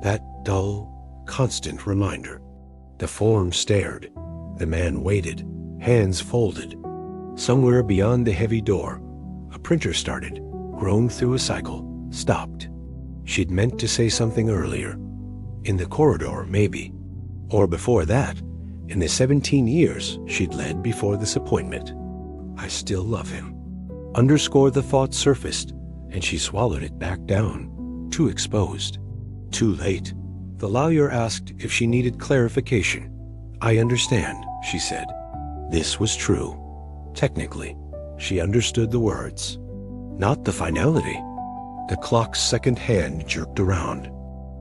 That dull, constant reminder. The form stared. The man waited, hands folded. Somewhere beyond the heavy door, a printer started, groaned through a cycle, stopped. She'd meant to say something earlier. In the corridor, maybe. Or before that, in the 17 years she'd led before this appointment. I still love him. Underscore the thought surfaced, and she swallowed it back down, too exposed. Too late. The lawyer asked if she needed clarification. I understand, she said. This was true. Technically, she understood the words. Not the finality. The clock's second hand jerked around.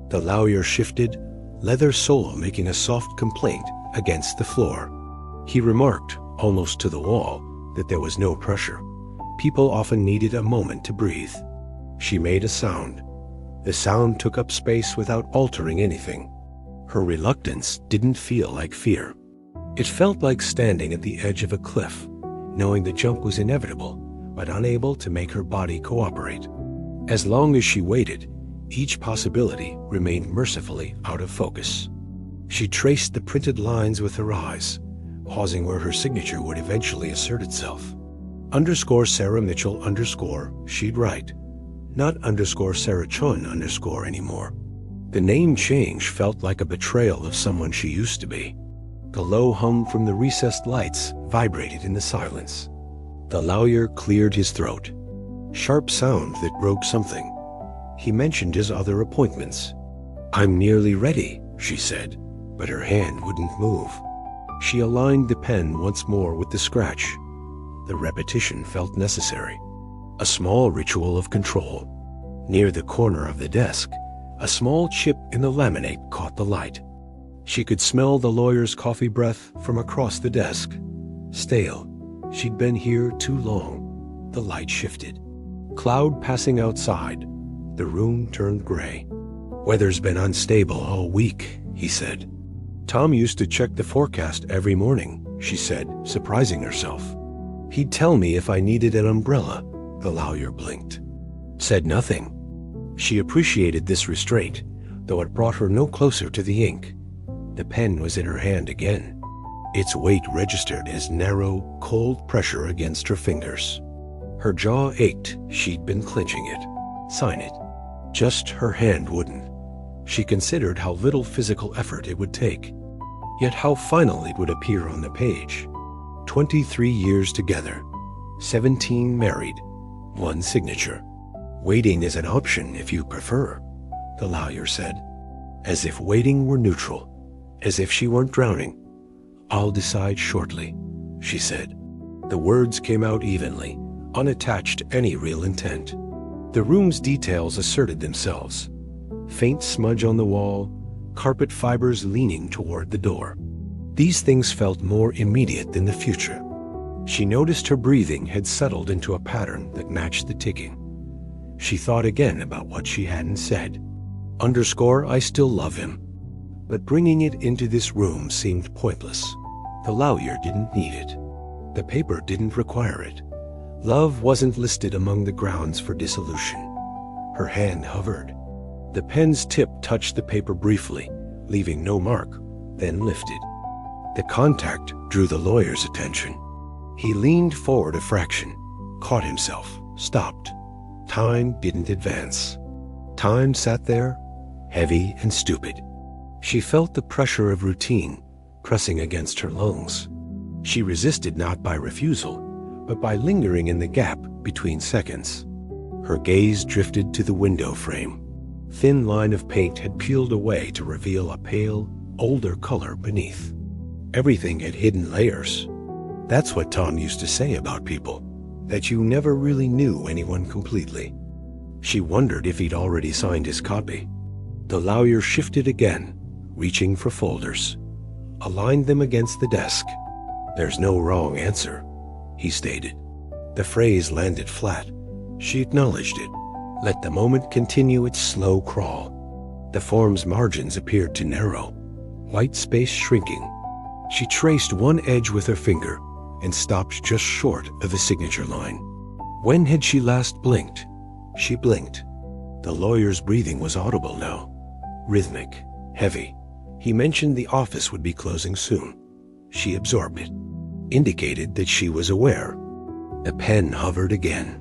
The lawyer shifted, leather sole making a soft complaint against the floor. He remarked, almost to the wall, that there was no pressure. People often needed a moment to breathe. She made a sound. The sound took up space without altering anything. Her reluctance didn't feel like fear. It felt like standing at the edge of a cliff, knowing the jump was inevitable, but unable to make her body cooperate. As long as she waited, each possibility remained mercifully out of focus. She traced the printed lines with her eyes, pausing where her signature would eventually assert itself. Underscore Sarah Mitchell underscore, she'd write. Not underscore Sarah Chun underscore anymore. The name change felt like a betrayal of someone she used to be. The low hum from the recessed lights vibrated in the silence. The lawyer cleared his throat. Sharp sound that broke something. He mentioned his other appointments. I'm nearly ready, she said, but her hand wouldn't move. She aligned the pen once more with the scratch. The repetition felt necessary. A small ritual of control. Near the corner of the desk, a small chip in the laminate caught the light. She could smell the lawyer's coffee breath from across the desk. Stale. She'd been here too long. The light shifted. Cloud passing outside. The room turned gray. Weather's been unstable all week, he said. Tom used to check the forecast every morning, she said, surprising herself. He'd tell me if I needed an umbrella. The lawyer blinked. Said nothing. She appreciated this restraint, though it brought her no closer to the ink. The pen was in her hand again. Its weight registered as narrow, cold pressure against her fingers. Her jaw ached. She'd been clenching it. Sign it. Just her hand wouldn't. She considered how little physical effort it would take, yet how final it would appear on the page. 23 years together, 17 married, 1 signature. Waiting is an option if you prefer, the lawyer said, as if waiting were neutral, as if she weren't drowning. I'll decide shortly, she said. The words came out evenly, unattached to any real intent. The room's details asserted themselves. Faint smudge on the wall, carpet fibers leaning toward the door. These things felt more immediate than the future. She noticed her breathing had settled into a pattern that matched the ticking. She thought again about what she hadn't said. Underscore, I still love him. But bringing it into this room seemed pointless. The lawyer didn't need it. The paper didn't require it. Love wasn't listed among the grounds for dissolution. Her hand hovered. The pen's tip touched the paper briefly, leaving no mark, then lifted. The contact drew the lawyer's attention. He leaned forward a fraction, caught himself, stopped. Time didn't advance. Time sat there, heavy and stupid. She felt the pressure of routine pressing against her lungs. She resisted not by refusal, but by lingering in the gap between seconds. Her gaze drifted to the window frame. Thin line of paint had peeled away to reveal a pale, older color beneath. Everything had hidden layers. That's what Tom used to say about people, that you never really knew anyone completely. She wondered if he'd already signed his copy. The lawyer shifted again, reaching for folders. Aligned them against the desk. There's no wrong answer, he stated. The phrase landed flat. She acknowledged it. Let the moment continue its slow crawl. The form's margins appeared to narrow, white space shrinking. She traced one edge with her finger and stopped just short of the signature line. When had she last blinked? She blinked. The lawyer's breathing was audible now. rhythmic, heavy. He mentioned the office would be closing soon. She absorbed it, indicated that she was aware. The pen hovered again.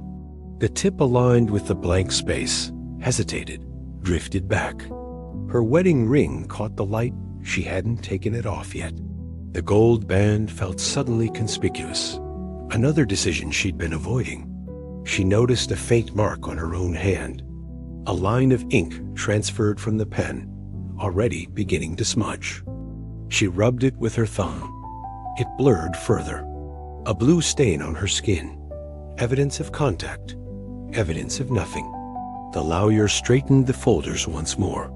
The tip aligned with the blank space, hesitated, drifted back. Her wedding ring caught the light. She hadn't taken it off yet. The gold band felt suddenly conspicuous. Another decision she'd been avoiding. She noticed a faint mark on her own hand. A line of ink transferred from the pen, already beginning to smudge. She rubbed it with her thumb. It blurred further. A blue stain on her skin. Evidence of contact. Evidence of nothing. The lawyer straightened the folders once more.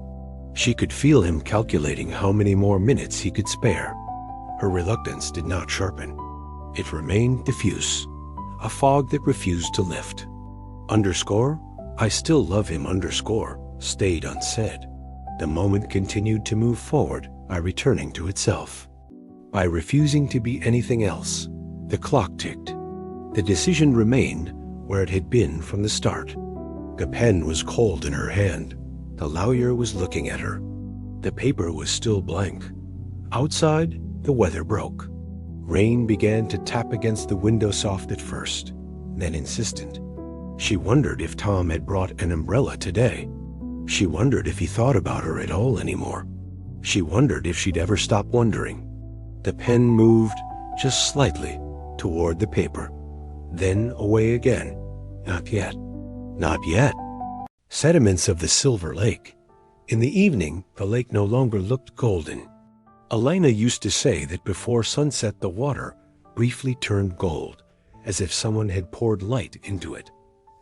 She could feel him calculating how many more minutes he could spare. Her reluctance did not sharpen. It remained diffuse, a fog that refused to lift. Underscore, I still love him, underscore, stayed unsaid. The moment continued to move forward by returning to itself. By refusing to be anything else, the clock ticked. The decision remained where it had been from the start. The pen was cold in her hand. The lawyer was looking at her. The paper was still blank. Outside, the weather broke. Rain began to tap against the window, soft at first, then insistent. She wondered if Tom had brought an umbrella today. She wondered if he thought about her at all anymore. She wondered if she'd ever stop wondering. The pen moved just slightly toward the paper, then away again. Not yet. Not yet. Sediments of the silver lake. In the evening, the lake no longer looked golden. Elena used to say that before sunset the water briefly turned gold, as if someone had poured light into it.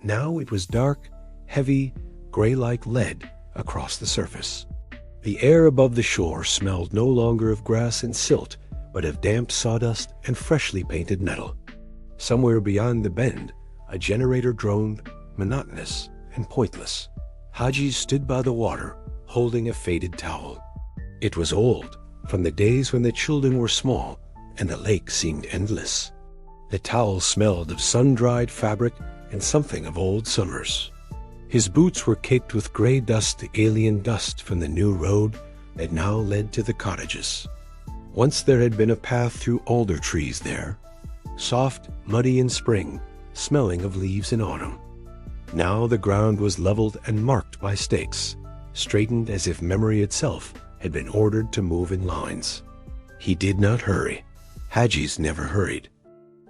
Now it was dark, heavy, gray-like lead across the surface. The air above the shore smelled no longer of grass and silt, but of damp sawdust and freshly painted metal. Somewhere beyond the bend, a generator droned, monotonous and pointless. Haji stood by the water, holding a faded towel. It was old, from the days when the children were small and the lake seemed endless. The towel smelled of sun-dried fabric and something of old summers. His boots were caked with gray dust, the alien dust from the new road that now led to the cottages. Once there had been a path through alder trees there, soft, muddy in spring, smelling of leaves in autumn. Now the ground was leveled and marked by stakes, straightened as if memory itself had been ordered to move in lines. He did not hurry. Haji's never hurried.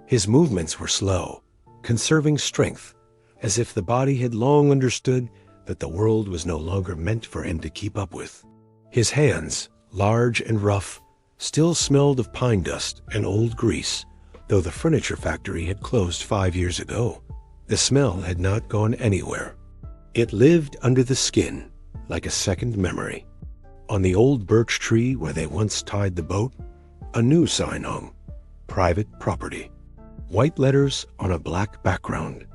His movements were slow, conserving strength, as if the body had long understood that the world was no longer meant for him to keep up with. His hands, large and rough, still smelled of pine dust and old grease, though the furniture factory had closed 5 years ago. The smell had not gone anywhere. It lived under the skin, like a second memory. On the old birch tree where they once tied the boat, a new sign hung, private property. White letters on a black background.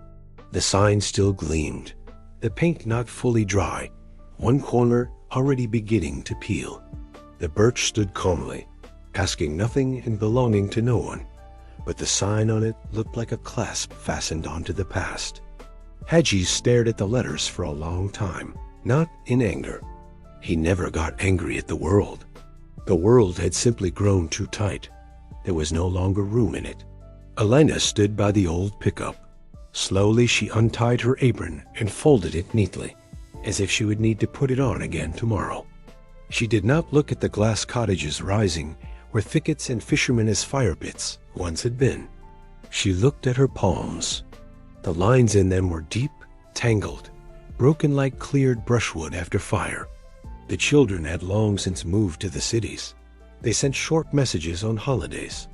The sign still gleamed, the paint not fully dry, one corner already beginning to peel. The birch stood calmly, asking nothing and belonging to no one, but the sign on it looked like a clasp fastened onto the past. Haji stared at the letters for a long time, not in anger. He never got angry at the world. The world had simply grown too tight. There was no longer room in it. Elena stood by the old pickup. Slowly she untied her apron and folded it neatly, as if she would need to put it on again tomorrow. She did not look at the glass cottages rising where thickets and fishermen as fire pits once had been. She looked at her palms. The lines in them were deep, tangled, broken like cleared brushwood after fire. The children had long since moved to the cities. They sent short messages on holidays.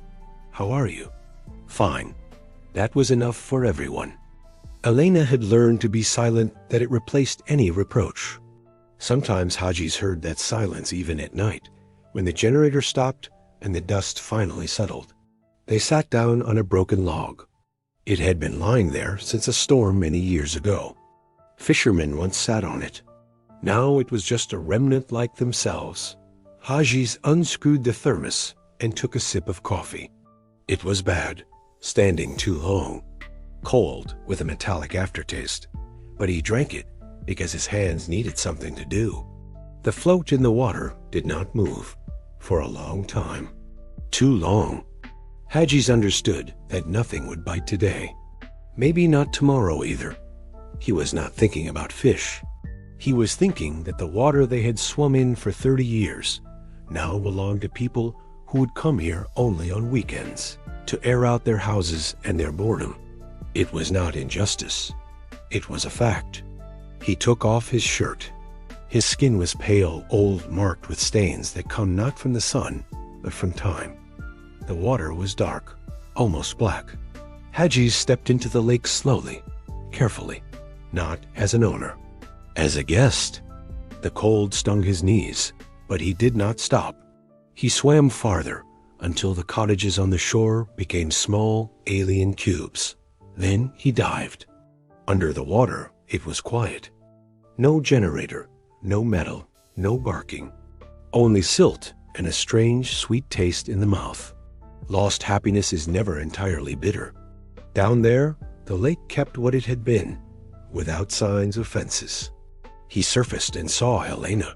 How are you? Fine. That was enough for everyone. Elena had learned to be silent, that it replaced any reproach. Sometimes Haji's heard that silence even at night, when the generator stopped and the dust finally settled. They sat down on a broken log. It had been lying there since a storm many years ago. Fishermen once sat on it. Now it was just a remnant like themselves. Haji's unscrewed the thermos and took a sip of coffee. It was bad, standing too long, cold with a metallic aftertaste, but he drank it because his hands needed something to do. The float in the water did not move for a long time. Too long. Hadjis understood that nothing would bite today. Maybe not tomorrow either. He was not thinking about fish. He was thinking that the water they had swum in for 30 years now belonged to people who would come here only on weekends to air out their houses and their boredom. It was not injustice. It was a fact. He took off his shirt. His skin was pale, old, marked with stains that come not from the sun, but from time. The water was dark, almost black. Hadjis stepped into the lake slowly, carefully, not as an owner, as a guest. The cold stung his knees, but he did not stop. He swam farther until the cottages on the shore became small, alien cubes. Then he dived. Under the water, it was quiet. No generator, no metal, no barking. Only silt and a strange, sweet taste in the mouth. Lost happiness is never entirely bitter. Down there, the lake kept what it had been, without signs of fences. He surfaced and saw Helena.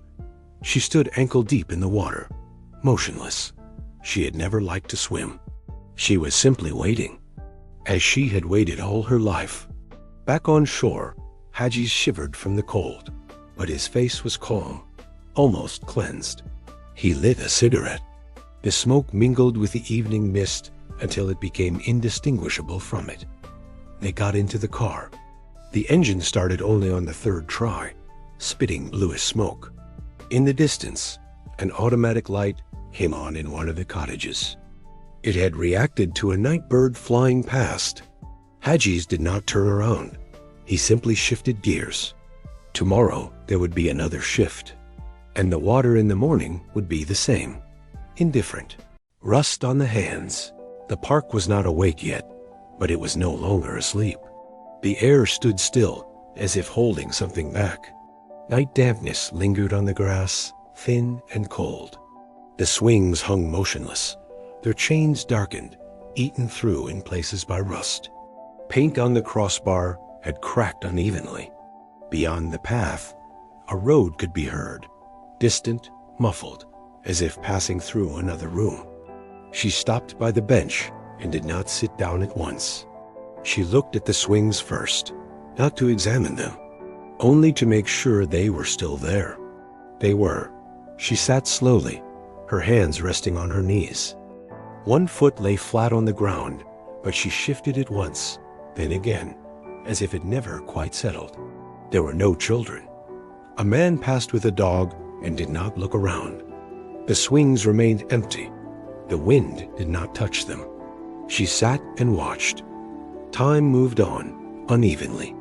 She stood ankle-deep in the water, motionless. She had never liked to swim. She was simply waiting, as she had waited all her life. Back on shore, Hadjis shivered from the cold, but his face was calm, almost cleansed. He lit a cigarette. The smoke mingled with the evening mist until it became indistinguishable from it. They got into the car. The engine started only on the third try, spitting bluish smoke. In the distance, an automatic light came on in one of the cottages. It had reacted to a night bird flying past. Hadjis did not turn around. He simply shifted gears. Tomorrow there would be another shift, and the water in the morning would be the same. Indifferent. Rust on the hands. The park was not awake yet, but it was no longer asleep. The air stood still, as if holding something back. Night dampness lingered on the grass, thin and cold. The swings hung motionless, their chains darkened, eaten through in places by rust. Paint on the crossbar had cracked unevenly. Beyond the path, a road could be heard, distant, muffled, as if passing through another room. She stopped by the bench and did not sit down at once. She looked at the swings first, not to examine them, only to make sure they were still there. They were. She sat slowly, her hands resting on her knees. One foot lay flat on the ground, but she shifted it once, then again, as if it never quite settled. There were no children. A man passed with a dog and did not look around. The swings remained empty. The wind did not touch them. She sat and watched. Time moved on, unevenly.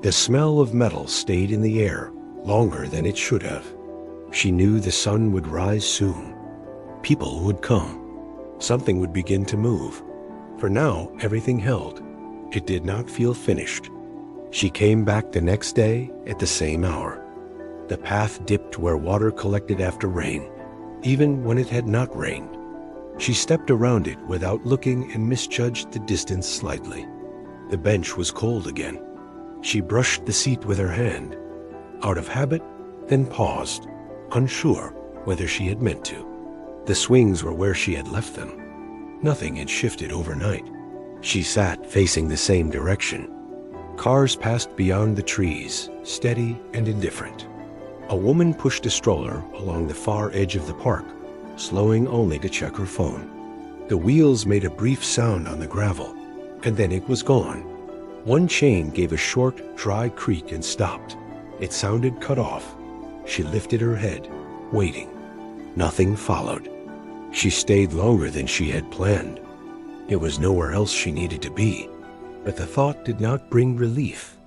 The smell of metal stayed in the air longer than it should have. She knew the sun would rise soon. People would come. Something would begin to move. For now, everything held. It did not feel finished. She came back the next day at the same hour. The path dipped where water collected after rain, even when it had not rained. She stepped around it without looking and misjudged the distance slightly. The bench was cold again. She brushed the seat with her hand, out of habit, then paused, unsure whether she had meant to. The swings were where she had left them. Nothing had shifted overnight. She sat facing the same direction. Cars passed beyond the trees, steady and indifferent. A woman pushed a stroller along the far edge of the park, slowing only to check her phone. The wheels made a brief sound on the gravel, and then it was gone. One chain gave a short, dry creak and stopped. It sounded cut off. She lifted her head, waiting. Nothing followed. She stayed longer than she had planned. It was nowhere else she needed to be, but the thought did not bring relief.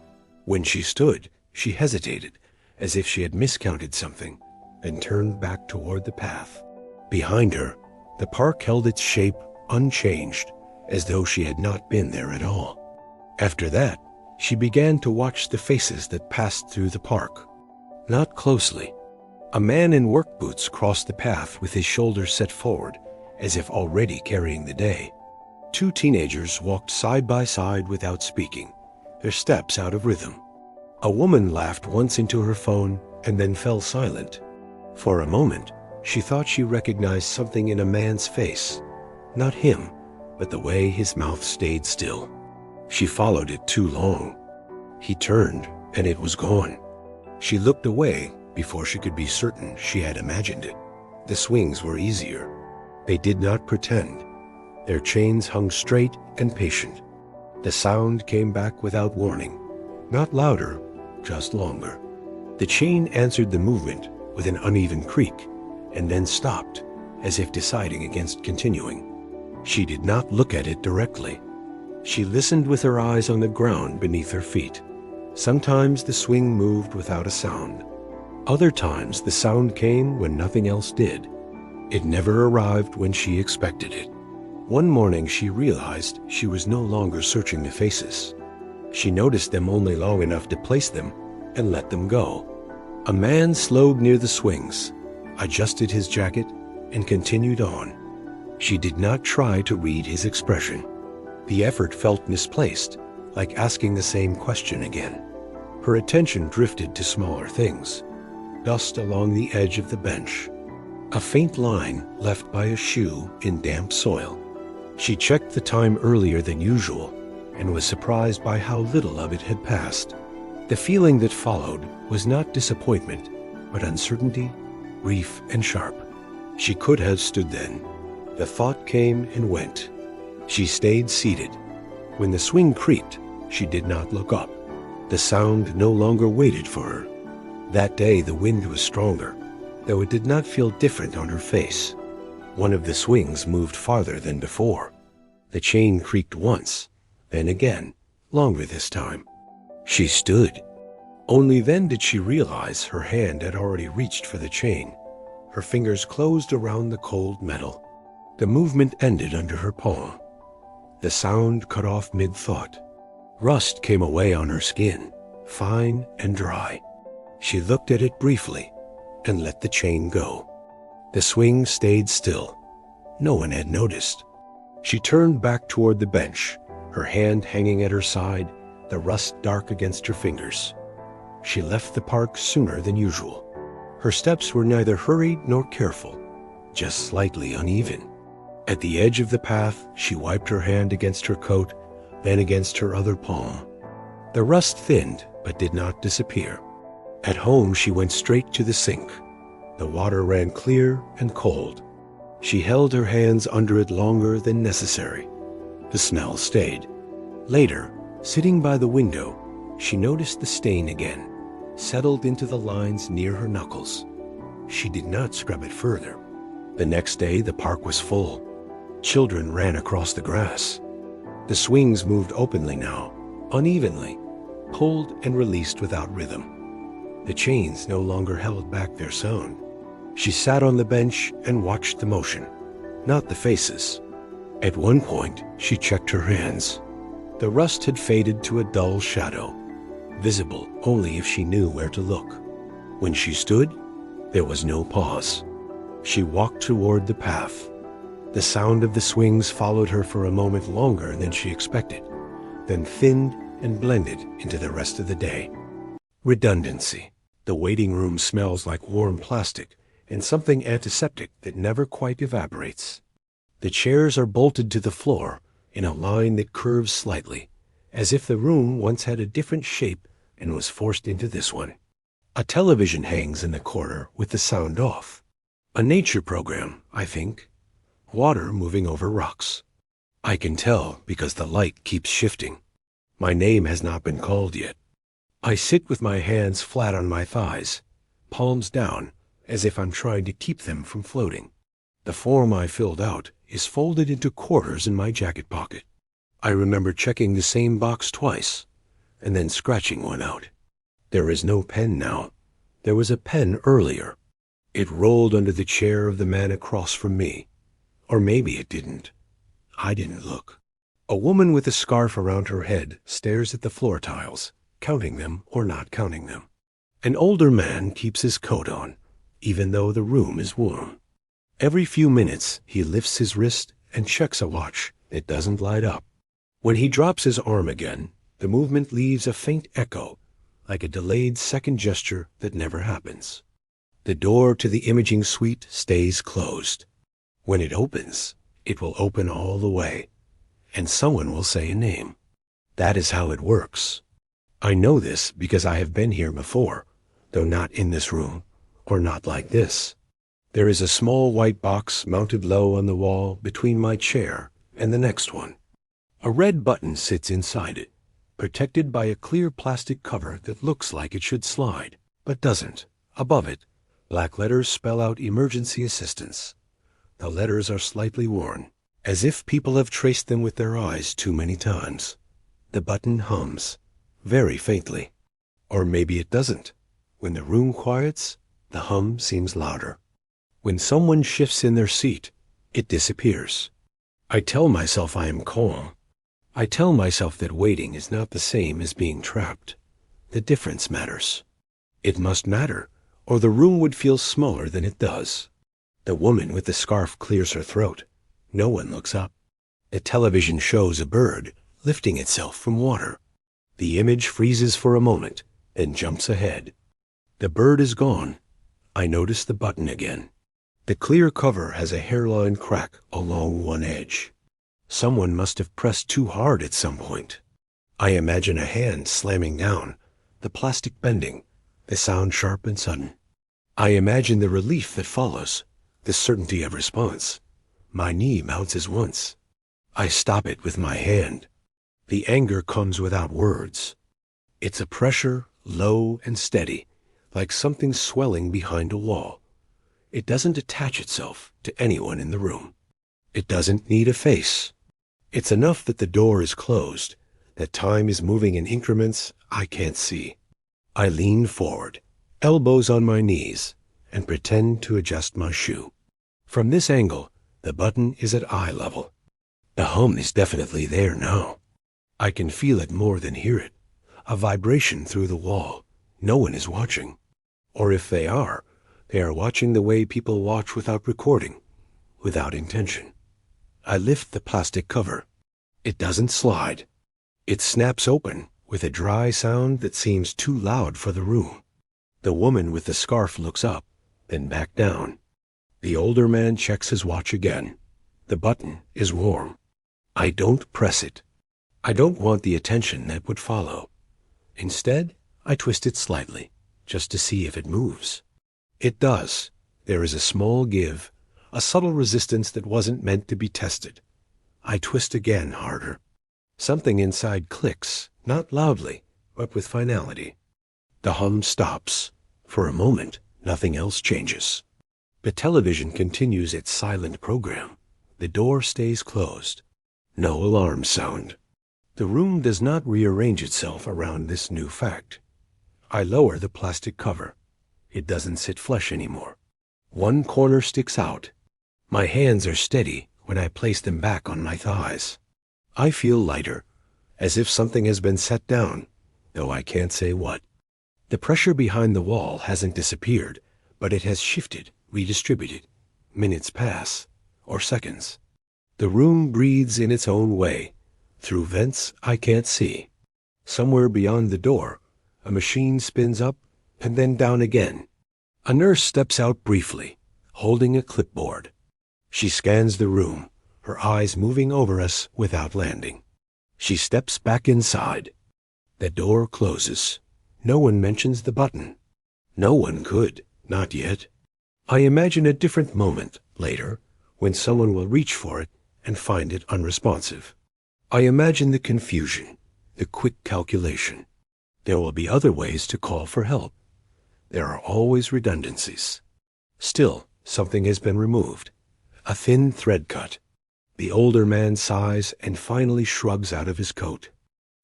When she stood, she hesitated, as if she had miscounted something, and turned back toward the path. Behind her, the park held its shape unchanged, as though she had not been there at all. After that, she began to watch the faces that passed through the park. Not closely. A man in work boots crossed the path with his shoulders set forward, as if already carrying the day. Two teenagers walked side by side without speaking, their steps out of rhythm. A woman laughed once into her phone and then fell silent. For a moment, she thought she recognized something in a man's face. Not him, but the way his mouth stayed still. She followed it too long. He turned, and it was gone. She looked away before she could be certain she had imagined it. The swings were easier. They did not pretend. Their chains hung straight and patient. The sound came back without warning. Not louder, just longer. The chain answered the movement with an uneven creak, and then stopped, as if deciding against continuing. She did not look at it directly. She listened with her eyes on the ground beneath her feet. Sometimes the swing moved without a sound. Other times the sound came when nothing else did. It never arrived when she expected it. One morning she realized she was no longer searching the faces. She noticed them only long enough to place them and let them go. A man slowed near the swings, adjusted his jacket, and continued on. She did not try to read his expression. The effort felt misplaced, like asking the same question again. Her attention drifted to smaller things. Dust along the edge of the bench. A faint line left by a shoe in damp soil. She checked the time earlier than usual and was surprised by how little of it had passed. The feeling that followed was not disappointment, but uncertainty, brief and sharp. She could have stood then. The thought came and went. She stayed seated. When the swing creaked, she did not look up. The sound no longer waited for her. That day the wind was stronger, though it did not feel different on her face. One of the swings moved farther than before. The chain creaked once, then again, longer this time. She stood. Only then did she realize her hand had already reached for the chain. Her fingers closed around the cold metal. The movement ended under her palm. The sound cut off mid-thought. Rust came away on her skin, fine and dry. She looked at it briefly and let the chain go. The swing stayed still. No one had noticed. She turned back toward the bench, her hand hanging at her side, the rust dark against her fingers. She left the park sooner than usual. Her steps were neither hurried nor careful, just slightly uneven. At the edge of the path, she wiped her hand against her coat, then against her other palm. The rust thinned, but did not disappear. At home, she went straight to the sink. The water ran clear and cold. She held her hands under it longer than necessary. The smell stayed. Later, sitting by the window, she noticed the stain again, settled into the lines near her knuckles. She did not scrub it further. The next day, the park was full. Children ran across the grass. The swings moved openly now, unevenly, pulled and released without rhythm. The chains no longer held back their sound. She sat on the bench and watched the motion, not the faces. At one point, she checked her hands. The rust had faded to a dull shadow, visible only if she knew where to look. When she stood, there was no pause. She walked toward the path. The sound of the swings followed her for a moment longer than she expected, then thinned and blended into the rest of the day. Redundancy. The waiting room smells like warm plastic and something antiseptic that never quite evaporates. The chairs are bolted to the floor in a line that curves slightly, as if the room once had a different shape and was forced into this one. A television hangs in the corner with the sound off. A nature program, I think. Water moving over rocks. I can tell because the light keeps shifting. My name has not been called yet. I sit with my hands flat on my thighs, palms down, as if I'm trying to keep them from floating. The form I filled out is folded into quarters in my jacket pocket. I remember checking the same box twice, and then scratching one out. There is no pen now. There was a pen earlier. It rolled under the chair of the man across from me. Or maybe it didn't. I didn't look. A woman with a scarf around her head stares at the floor tiles, counting them or not counting them. An older man keeps his coat on, even though the room is warm. Every few minutes, he lifts his wrist and checks a watch that doesn't light up. When he drops his arm again, the movement leaves a faint echo, like a delayed second gesture that never happens. The door to the imaging suite stays closed. When it opens, it will open all the way, and someone will say a name. That is how it works. I know this because I have been here before, though not in this room, or not like this. There is a small white box mounted low on the wall between my chair and the next one. A red button sits inside it, protected by a clear plastic cover that looks like it should slide, but doesn't. Above it, black letters spell out emergency assistance. The letters are slightly worn, as if people have traced them with their eyes too many times. The button hums, very faintly. Or maybe it doesn't. When the room quiets, the hum seems louder. When someone shifts in their seat, it disappears. I tell myself I am calm. I tell myself that waiting is not the same as being trapped. The difference matters. It must matter, or the room would feel smaller than it does. The woman with the scarf clears her throat. No one looks up. The television shows a bird lifting itself from water. The image freezes for a moment and jumps ahead. The bird is gone. I notice the button again. The clear cover has a hairline crack along one edge. Someone must have pressed too hard at some point. I imagine a hand slamming down, the plastic bending, the sound sharp and sudden. I imagine the relief that follows, the certainty of response. My knee bounces once. I stop it with my hand. The anger comes without words. It's a pressure, low and steady, like something swelling behind a wall. It doesn't attach itself to anyone in the room. It doesn't need a face. It's enough that the door is closed, that time is moving in increments I can't see. I lean forward, elbows on my knees, and pretend to adjust my shoe. From this angle, the button is at eye level. The hum is definitely there now. I can feel it more than hear it. A vibration through the wall. No one is watching. Or if they are watching the way people watch without recording, without intention. I lift the plastic cover. It doesn't slide. It snaps open with a dry sound that seems too loud for the room. The woman with the scarf looks up, then back down. The older man checks his watch again. The button is warm. I don't press it. I don't want the attention that would follow. Instead, I twist it slightly, just to see if it moves. It does. There is a small give, a subtle resistance that wasn't meant to be tested. I twist again harder. Something inside clicks, not loudly, but with finality. The hum stops. For a moment, nothing else changes. The television continues its silent program. The door stays closed. No alarm sound. The room does not rearrange itself around this new fact. I lower the plastic cover. It doesn't sit flush anymore. One corner sticks out. My hands are steady when I place them back on my thighs. I feel lighter, as if something has been set down, though I can't say what. The pressure behind the wall hasn't disappeared, but it has shifted, redistributed. Minutes pass, or seconds. The room breathes in its own way, through vents I can't see. Somewhere beyond the door, a machine spins up and then down again. A nurse steps out briefly, holding a clipboard. She scans the room, her eyes moving over us without landing. She steps back inside. The door closes. No one mentions the button. No one could, not yet. I imagine a different moment, later, when someone will reach for it and find it unresponsive. I imagine the confusion, the quick calculation. There will be other ways to call for help. There are always redundancies. Still, something has been removed. A thin thread cut. The older man sighs and finally shrugs out of his coat.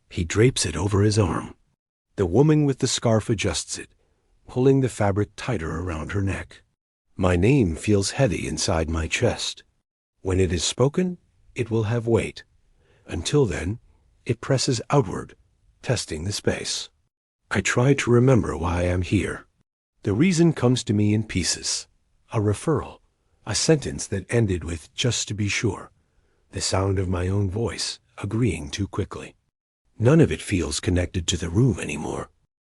He drapes it over his arm. The woman with the scarf adjusts it, pulling the fabric tighter around her neck. My name feels heavy inside my chest. When it is spoken, it will have weight. Until then, it presses outward, testing the space. I try to remember why I am here. The reason comes to me in pieces. A referral, a sentence that ended with "just to be sure," the sound of my own voice agreeing too quickly. None of it feels connected to the room anymore.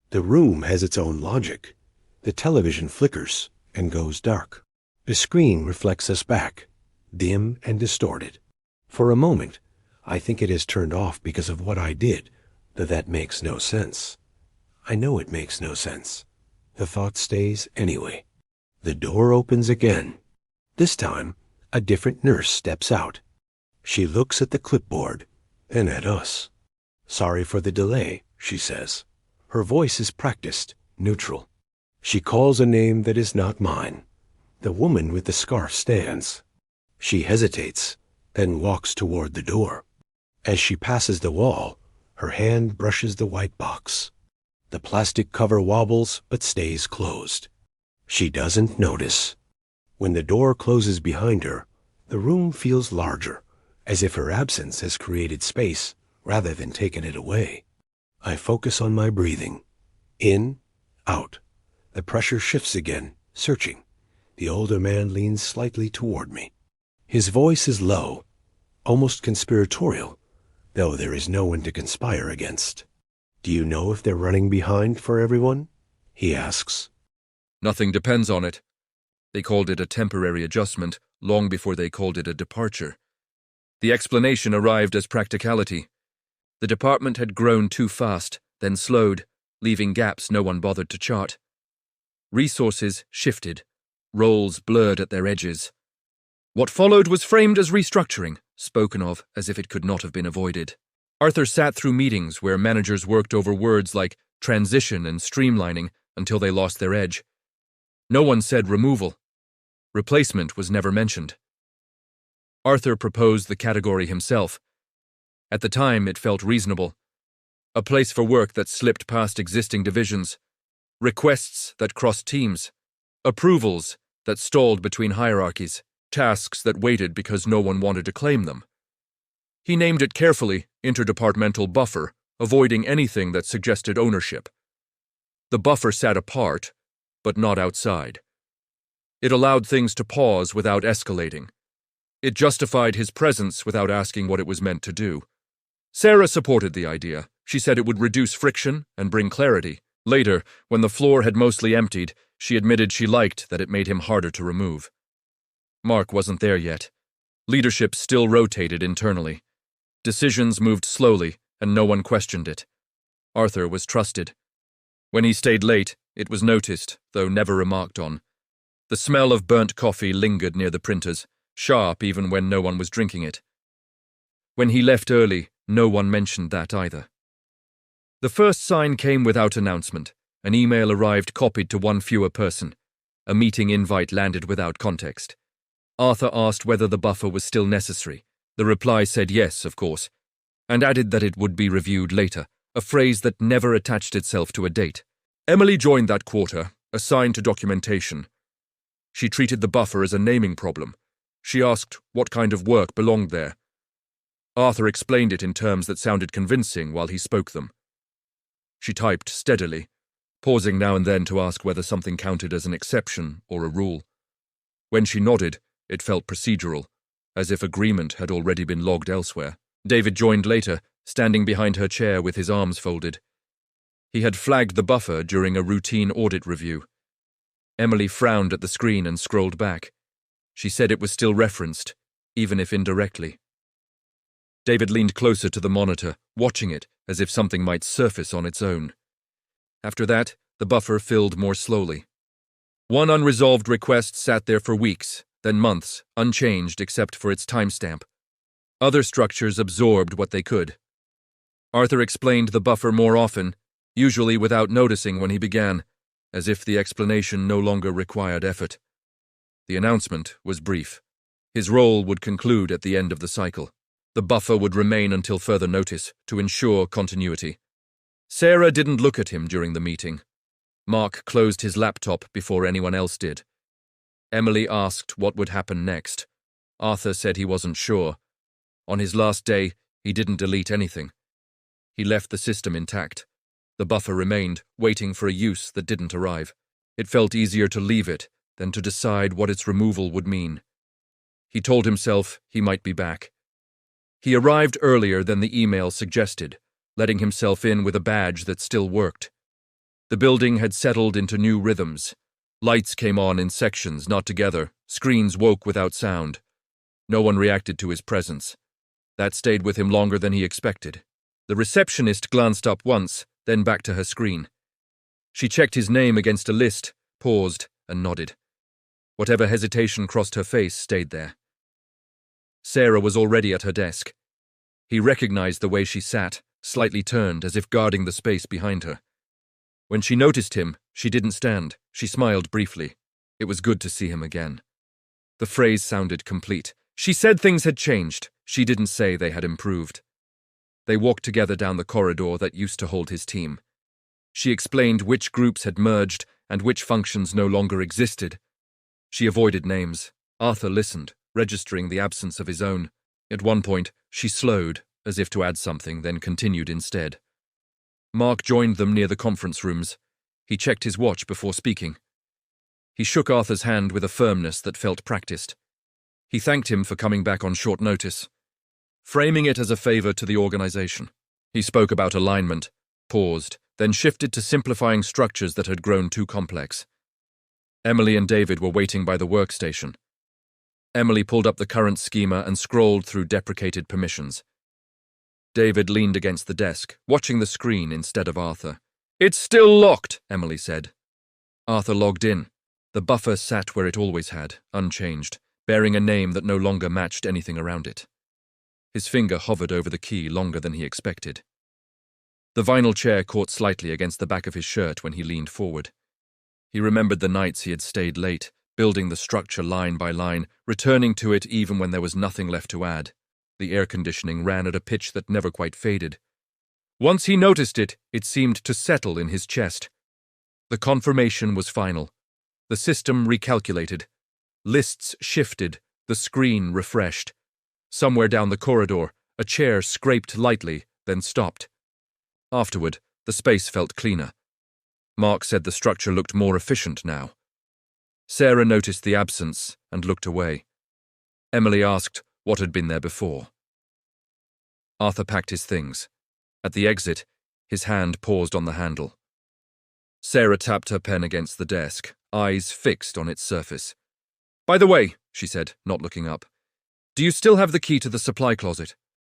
The room has its own logic. The television flickers, and goes dark. The screen reflects us back, dim and distorted. For a moment, I think it is turned off because of what I did, though that makes no sense. I know it makes no sense. The thought stays anyway. The door opens again. This time, a different nurse steps out. She looks at the clipboard and at us. "Sorry for the delay," she says. Her voice is practiced, neutral. She calls a name that is not mine. The woman with the scarf stands. She hesitates, then walks toward the door. As she passes the wall, her hand brushes the white box. The plastic cover wobbles but stays closed. She doesn't notice. When the door closes behind her, the room feels larger, as if her absence has created space rather than taken it away. I focus on my breathing. In, out. The pressure shifts again, searching. The older man leans slightly toward me. His voice is low, almost conspiratorial, though there is no one to conspire against. "Do you know if they're running behind for everyone?" he asks. Nothing depends on it. They called it a temporary adjustment long before they called it a departure. The explanation arrived as practicality. The department had grown too fast, then slowed, leaving gaps no one bothered to chart. Resources shifted, roles blurred at their edges. What followed was framed as restructuring, spoken of as if it could not have been avoided. Arthur sat through meetings where managers worked over words like transition and streamlining until they lost their edge. No one said removal. Replacement was never mentioned. Arthur proposed the category himself. At the time, it felt reasonable. A place for work that slipped past existing divisions, requests that crossed teams, approvals that stalled between hierarchies, tasks that waited because no one wanted to claim them. He named it carefully interdepartmental buffer, avoiding anything that suggested ownership. The buffer sat apart, but not outside. It allowed things to pause without escalating. It justified his presence without asking what it was meant to do. Sarah supported the idea. She said it would reduce friction and bring clarity. Later, when the floor had mostly emptied, she admitted she liked that it made him harder to remove. Mark wasn't there yet. Leadership still rotated internally. Decisions moved slowly, and no one questioned it. Arthur was trusted. When he stayed late, it was noticed, though never remarked on. The smell of burnt coffee lingered near the printers, sharp even when no one was drinking it. When he left early, no one mentioned that either. The first sign came without announcement. An email arrived copied to one fewer person. A meeting invite landed without context. Arthur asked whether the buffer was still necessary. The reply said yes, of course, and added that it would be reviewed later, a phrase that never attached itself to a date. Emily joined that quarter, assigned to documentation. She treated the buffer as a naming problem. She asked what kind of work belonged there. Arthur explained it in terms that sounded convincing while he spoke them. She typed steadily, pausing now and then to ask whether something counted as an exception or a rule. When she nodded, it felt procedural, as if agreement had already been logged elsewhere. David joined later, standing behind her chair with his arms folded. He had flagged the buffer during a routine audit review. Emily frowned at the screen and scrolled back. She said it was still referenced, even if indirectly. David leaned closer to the monitor, watching it as if something might surface on its own. After that, the buffer filled more slowly. One unresolved request sat there for weeks, then months, unchanged except for its timestamp. Other structures absorbed what they could. Arthur explained the buffer more often, usually without noticing when he began, as if the explanation no longer required effort. The announcement was brief. His role would conclude at the end of the cycle. The buffer would remain until further notice, to ensure continuity. Sarah didn't look at him during the meeting. Mark closed his laptop before anyone else did. Emily asked what would happen next. Arthur said he wasn't sure. On his last day, he didn't delete anything. He left the system intact. The buffer remained, waiting for a use that didn't arrive. It felt easier to leave it than to decide what its removal would mean. He told himself he might be back. He arrived earlier than the email suggested, letting himself in with a badge that still worked. The building had settled into new rhythms. Lights came on in sections, not together. Screens woke without sound. No one reacted to his presence. That stayed with him longer than he expected. The receptionist glanced up once, then back to her screen. She checked his name against a list, paused, and nodded. Whatever hesitation crossed her face stayed there. Sarah was already at her desk. He recognized the way she sat, slightly turned, as if guarding the space behind her. When she noticed him, she didn't stand. She smiled briefly. It was good to see him again. The phrase sounded complete. She said things had changed. She didn't say they had improved. They walked together down the corridor that used to hold his team. She explained which groups had merged and which functions no longer existed. She avoided names. Arthur listened, registering the absence of his own. At one point, she slowed, as if to add something, then continued instead. Mark joined them near the conference rooms. He checked his watch before speaking. He shook Arthur's hand with a firmness that felt practiced. He thanked him for coming back on short notice, framing it as a favor to the organization. He spoke about alignment, paused, then shifted to simplifying structures that had grown too complex. Emily and David were waiting by the workstation. Emily pulled up the current schema and scrolled through deprecated permissions. David leaned against the desk, watching the screen instead of Arthur. "It's still locked," Emily said. Arthur logged in. The buffer sat where it always had, unchanged, bearing a name that no longer matched anything around it. His finger hovered over the key longer than he expected. The vinyl chair caught slightly against the back of his shirt when he leaned forward. He remembered the nights he had stayed late, building the structure line by line, returning to it even when there was nothing left to add. The air conditioning ran at a pitch that never quite faded. Once he noticed it, it seemed to settle in his chest. The confirmation was final. The system recalculated. Lists shifted, the screen refreshed. Somewhere down the corridor, a chair scraped lightly, then stopped. Afterward, the space felt cleaner. Mark said the structure looked more efficient now. Sarah noticed the absence and looked away. Emily asked what had been there before. Arthur packed his things. At the exit, his hand paused on the handle. Sarah tapped her pen against the desk, eyes fixed on its surface. "By the way," she said, not looking up, "do you still have the key to the supply closet?"